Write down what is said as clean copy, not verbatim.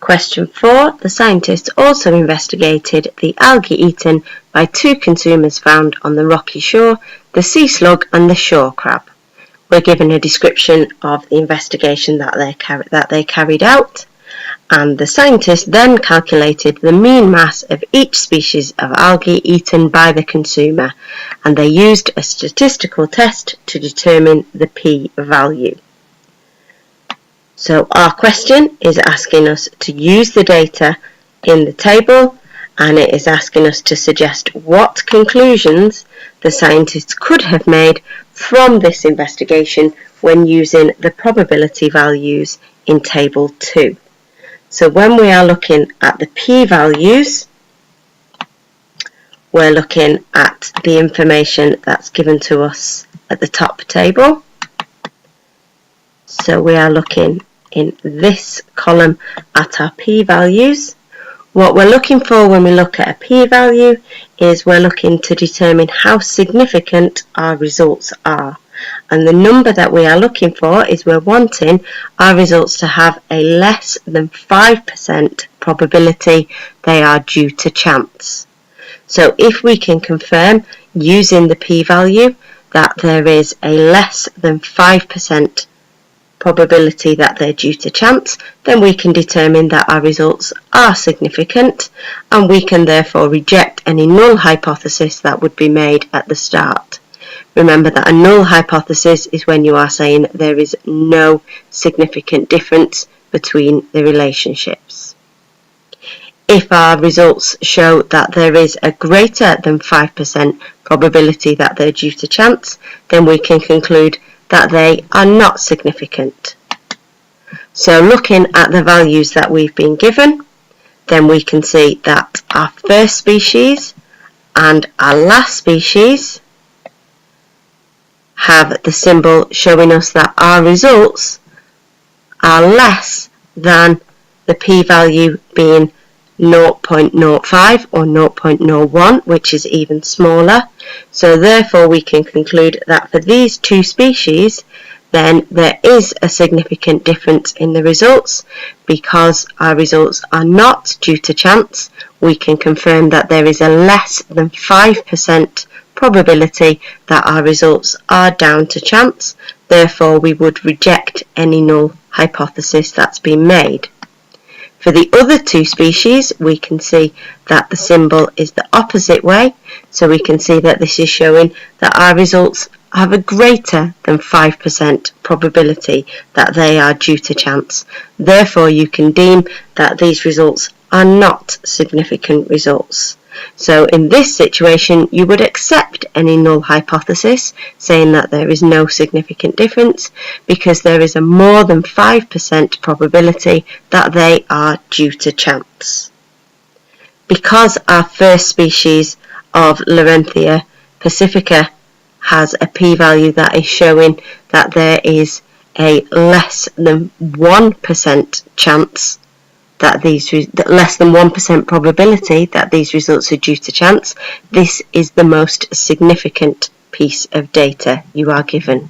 Question 4. The scientists also investigated the algae eaten by 2 consumers found on the rocky shore, the sea slug and the shore crab. We're given a description of the investigation that they carried out, and the scientists then calculated the mean mass of each species of algae eaten by the consumer, and they used a statistical test to determine the p-value. So our question is asking us to use the data in the table, and it is asking us to suggest what conclusions the scientists could have made from this investigation when using the probability values in table 2. So when we are looking at the p-values, we're looking at the information that's given to us at the top table. So we are looking in this column at our p-values. What we're looking for when we look at a p-value is we're looking to determine how significant our results are. And the number that we are looking for is we're wanting our results to have a less than 5% probability they are due to chance. So if we can confirm using the p-value that there is a less than 5% probability that they're due to chance, then we can determine that our results are significant, and we can therefore reject any null hypothesis that would be made at the start. Remember that a null hypothesis is when you are saying there is no significant difference between the relationships. If our results show that there is a greater than 5% probability that they're due to chance, then we can conclude that they are not significant. So looking at the values that we've been given, then we can see that our first species and our last species have the symbol showing us that our results are less than the p-value being 0.05 or 0.01, which is even smaller. So therefore we can conclude that for these 2 species then there is a significant difference in the results. Because our results are not due to chance, we can confirm that there is a less than 5% probability that our results are down to chance. Therefore we would reject any null hypothesis that's been made. For the other 2 species, we can see that the symbol is the opposite way, so we can see that this is showing that our results have a greater than 5% probability that they are due to chance. Therefore, you can deem that these results are not significant results. So in this situation, you would accept any null hypothesis, saying that there is no significant difference, because there is a more than 5% probability that they are due to chance. Because our first species of Laurentia pacifica has a p-value that is showing that there is a less than 1% chance that less than 1% probability that these results are due to chance, this is the most significant piece of data you are given.